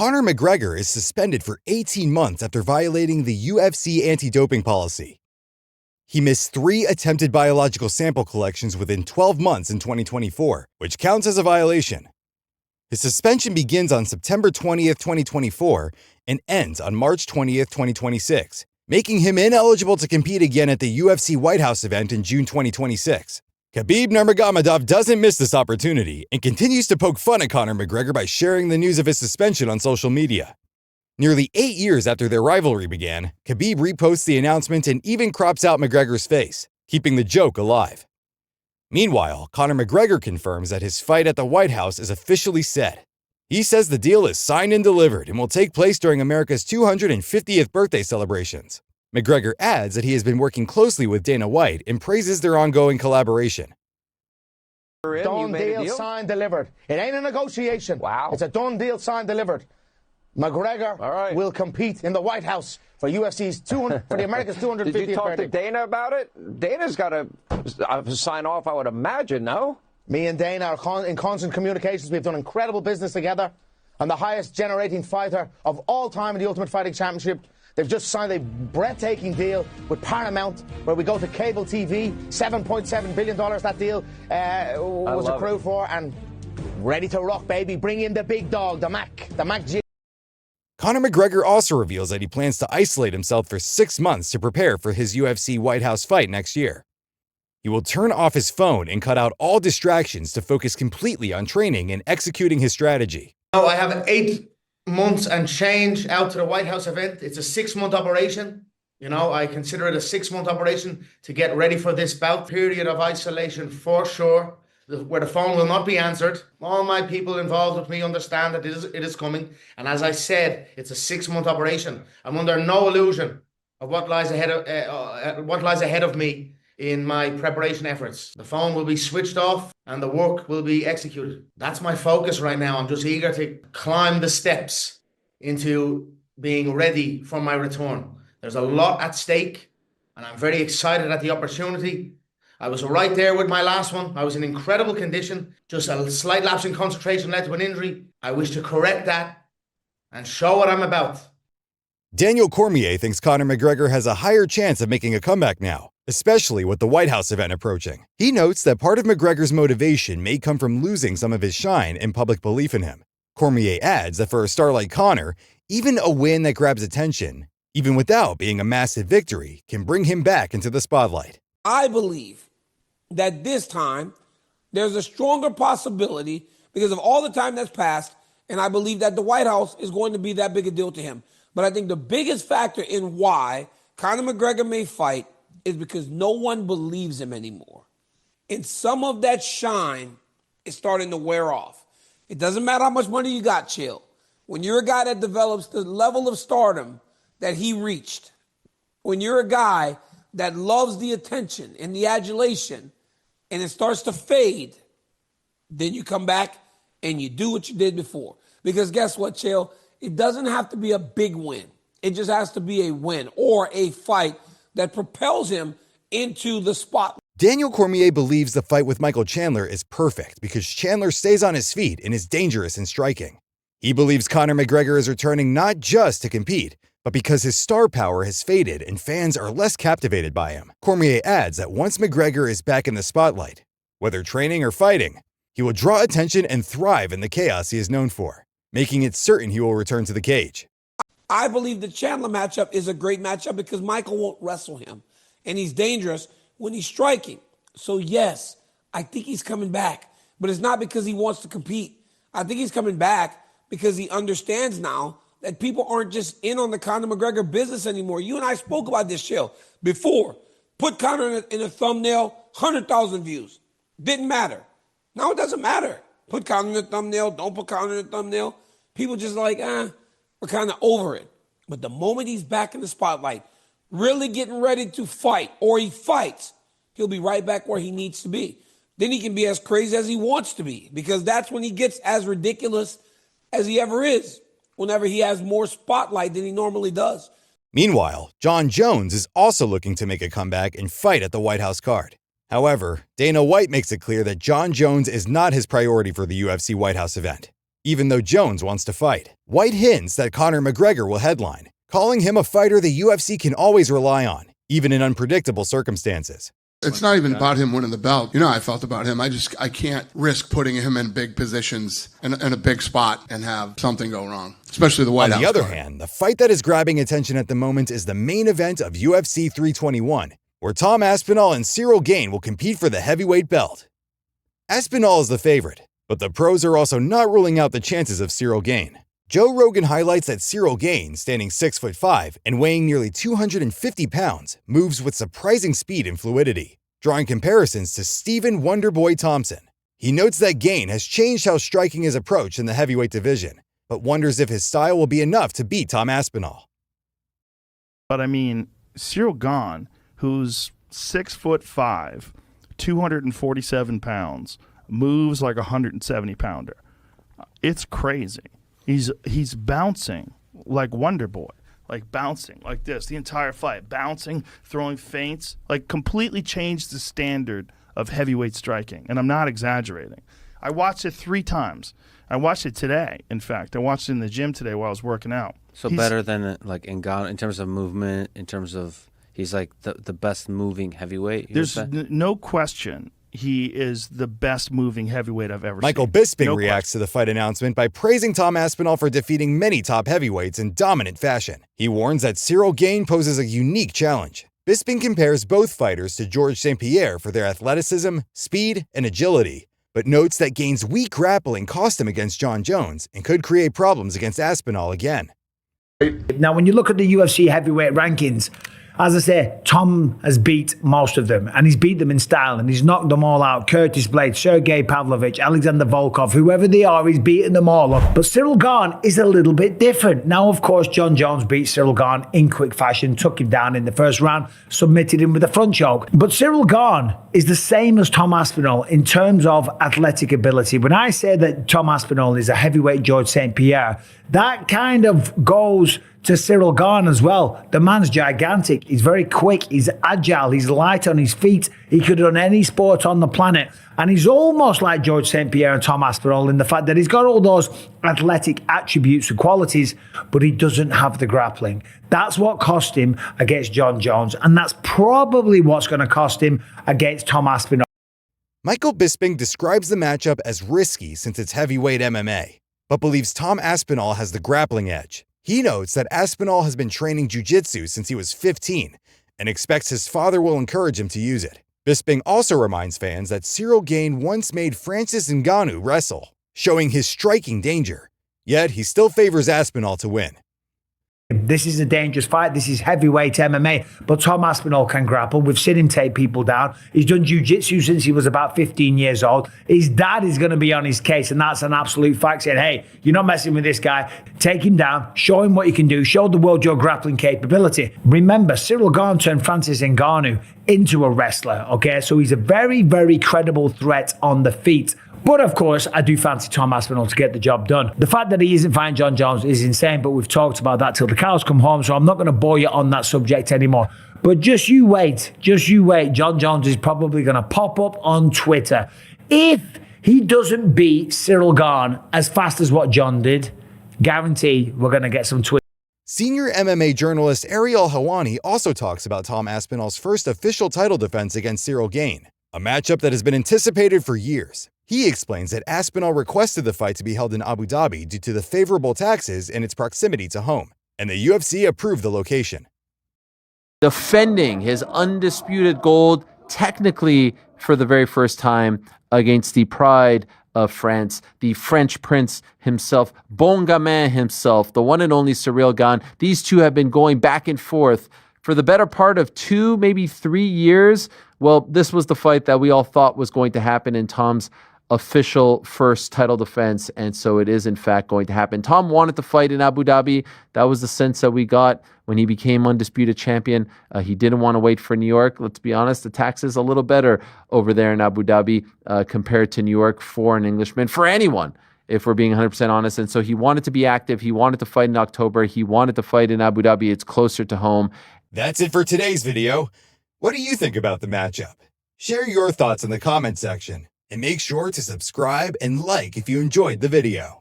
Conor McGregor is suspended for 18 months after violating the UFC anti-doping policy. He missed 3 attempted biological sample collections within 12 months in 2024, which counts as a violation. His suspension begins on September 20th, 2024, and ends on March 20th, 2026, making him ineligible to compete again at the UFC White House event in June 2026. Khabib Nurmagamedov doesn't miss this opportunity and continues to poke fun at Conor McGregor by sharing the news of his suspension on social media. Nearly 8 years after their rivalry began, Khabib reposts the announcement and even crops out McGregor's face, keeping the joke alive. Meanwhile, Conor McGregor confirms that his fight at the White House is officially set. He says the deal is signed and delivered and will take place during America's 250th birthday celebrations. McGregor adds that he has been working closely with Dana White and praises their ongoing collaboration. Done deal, signed, delivered. It ain't a negotiation. Wow. It's a done deal, signed, delivered. McGregor will compete in the White House for UFC's 200 for the America's 250th birthday. Did you talk to Dana about it? Dana's got to sign off, I would imagine, no? Me and Dana are in constant communications. We've done incredible business together. I'm the highest generating fighter of all time in the Ultimate Fighting Championship. They've just signed a breathtaking deal with Paramount, where we go to cable TV. $7.7 billion that deal was accrued for, and ready to rock, baby. Bring in the big dog, the Mac G. Conor McGregor also reveals that he plans to isolate himself for 6 months to prepare for his UFC White House fight next year. He will turn off his phone and cut out all distractions to focus completely on training and executing his strategy. Now I have 8 months and change out to the White House event. It's a 6-month operation. You know, I consider it a 6-month operation to get ready for this bout. Period of isolation for sure, where the phone will not be answered. All my people involved with me understand that it is coming. And as I said, it's a 6-month operation. I'm under no illusion of what lies ahead of me in my preparation efforts. The phone will be switched off and the work will be executed. That's my focus right now. I'm just eager to climb the steps into being ready for my return. There's a lot at stake and I'm very excited at the opportunity. I was right there with my last one. I was in incredible condition. Just a slight lapse in concentration led to an injury. I wish to correct that and show what I'm about. Daniel Cormier thinks Conor McGregor has a higher chance of making a comeback now, especially with the White House event approaching. He notes that part of McGregor's motivation may come from losing some of his shine and public belief in him. Cormier adds that for a star like Conor, even a win that grabs attention, even without being a massive victory, can bring him back into the spotlight. I believe that this time there's a stronger possibility because of all the time that's passed, and I believe that the White House is going to be that big a deal to him. But I think the biggest factor in why Conor McGregor may fight is because no one believes him anymore. And some of that shine is starting to wear off. It doesn't matter how much money you got, Chill. When you're a guy that develops the level of stardom that he reached, when you're a guy that loves the attention and the adulation, and it starts to fade, then you come back and you do what you did before. Because guess what, Chill? It doesn't have to be a big win. It just has to be a win or a fight that propels him into the spotlight. Daniel Cormier believes the fight with Michael Chandler is perfect because Chandler stays on his feet and is dangerous in striking. He believes Conor McGregor is returning not just to compete, but because his star power has faded and fans are less captivated by him. Cormier adds that once McGregor is back in the spotlight, whether training or fighting, he will draw attention and thrive in the chaos he is known for, making it certain he will return to the cage. I believe the Chandler matchup is a great matchup because Michael won't wrestle him, and he's dangerous when he's striking. So yes, I think he's coming back, but it's not because he wants to compete. I think he's coming back because he understands now that people aren't just in on the Conor McGregor business anymore. You and I spoke about this show before. Put Conor in a thumbnail, 100,000 views. Didn't matter. Now it doesn't matter. Put Conor in the thumbnail, don't put Conor in the thumbnail. People just like, we're kind of over it. But the moment he's back in the spotlight, really getting ready to fight, or he fights, he'll be right back where he needs to be. Then he can be as crazy as he wants to be, because that's when he gets as ridiculous as he ever is, whenever he has more spotlight than he normally does. Meanwhile, Jon Jones is also looking to make a comeback and fight at the White House card. However, Dana White makes it clear that Jon Jones is not his priority for the UFC White House event. even though Jones wants to fight. White hints that Conor McGregor will headline, calling him a fighter the UFC can always rely on, even in unpredictable circumstances. It's not even about him winning the belt. You know how I felt about him. I can't risk putting him in big positions in a big spot and have something go wrong, especially the White House. On the other hand, the fight that is grabbing attention at the moment is the main event of UFC 321, where Tom Aspinall and Ciryl Gane will compete for the heavyweight belt. Aspinall is the favorite, but the pros are also not ruling out the chances of Ciryl Gane. Joe Rogan highlights that Ciryl Gane, standing 6'5" and weighing nearly 250 pounds, moves with surprising speed and fluidity, drawing comparisons to Stephen Wonderboy Thompson. He notes that Gane has changed how striking is approached in the heavyweight division, but wonders if his style will be enough to beat Tom Aspinall. But I mean, Ciryl Gane, who's 6'5", 247 pounds, moves like a 170-pounder. It's crazy. He's bouncing like Wonder Boy, like bouncing like this the entire fight, bouncing, throwing feints, like completely changed the standard of heavyweight striking. And I'm not exaggerating. I watched it 3 times. I watched it today. In fact, I watched it in the gym today while I was working out. So better than like Ngannou in terms of movement, in terms of he's like the best moving heavyweight. There's no question. He is the best moving heavyweight I've ever Michael seen. Bisping reacts to the fight announcement by praising Tom Aspinall for defeating many top heavyweights in dominant fashion. He warns that Ciryl Gane poses a unique challenge. Bisping compares both fighters to Georges St-Pierre for their athleticism, speed, and agility, but notes that Gane's weak grappling cost him against Jon Jones and could create problems against Aspinall again. Now, when you look at the UFC heavyweight rankings, as I say, Tom has beat most of them, and he's beat them in style, and he's knocked them all out. Curtis Blades, Sergey Pavlovich, Alexander Volkov, whoever they are, he's beaten them all up. But Ciryl Gane is a little bit different. Now, of course, Jon Jones beat Ciryl Gane in quick fashion, took him down in the first round, submitted him with a front choke. But Ciryl Gane is the same as Tom Aspinall in terms of athletic ability. When I say that Tom Aspinall is a heavyweight Georges St-Pierre, that kind of goes to Ciryl Gane as well. The man's gigantic. He's very quick. He's agile. He's light on his feet. He could run any sport on the planet. And he's almost like Georges St-Pierre and Tom Aspinall in the fact that he's got all those athletic attributes and qualities, but he doesn't have the grappling. That's what cost him against Jon Jones. And that's probably what's going to cost him against Tom Aspinall. Michael Bisping describes the matchup as risky since it's heavyweight MMA, but believes Tom Aspinall has the grappling edge. He notes that Aspinall has been training jiu-jitsu since he was 15 and expects his father will encourage him to use it. Bisping also reminds fans that Ciryl Gane once made Francis Ngannou wrestle, showing his striking danger. Yet he still favors Aspinall to win. This is a dangerous fight. This is heavyweight MMA. But Tom Aspinall can grapple. We've seen him take people down. He's done jiu-jitsu since he was about 15 years old. His dad is going to be on his case, and that's an absolute fact, saying, hey, you're not messing with this guy. Take him down. Show him what you can do. Show the world your grappling capability. Remember, Ciryl Gane turned Francis Ngannou into a wrestler, okay? So he's a very, very credible threat on the feet. But of course, I do fancy Tom Aspinall to get the job done. The fact that he isn't fighting Jon Jones is insane, but we've talked about that till the cows come home, so I'm not going to bore you on that subject anymore. But just you wait. Jon Jones is probably going to pop up on Twitter. If he doesn't beat Ciryl Gane as fast as what Jon did, guarantee we're going to get some tweets. Senior MMA journalist Ariel Helwani also talks about Tom Aspinall's first official title defense against Ciryl Gane, a matchup that has been anticipated for years. He explains that Aspinall requested the fight to be held in Abu Dhabi due to the favorable taxes and its proximity to home, and the UFC approved the location. Defending his undisputed gold, technically for the very first time, against the pride of France, the French prince himself, bon gamin himself, the one and only Ciryl Gane. These two have been going back and forth for the better part of 2, maybe 3 years. Well, this was the fight that we all thought was going to happen in Tom's official first title defense, and so it is in fact going to happen. Tom wanted to fight in Abu Dhabi. That was the sense that we got when he became undisputed champion. He didn't want to wait for New York. Let's be honest, the tax is a little better over there in Abu Dhabi compared to New York for an Englishman, for anyone, if we're being 100% honest. And so he wanted to be active. He wanted to fight in October. He wanted to fight in Abu Dhabi. It's closer to home. That's it for today's video. What do you think about the matchup? Share your thoughts in the comment section. And make sure to subscribe and like if you enjoyed the video.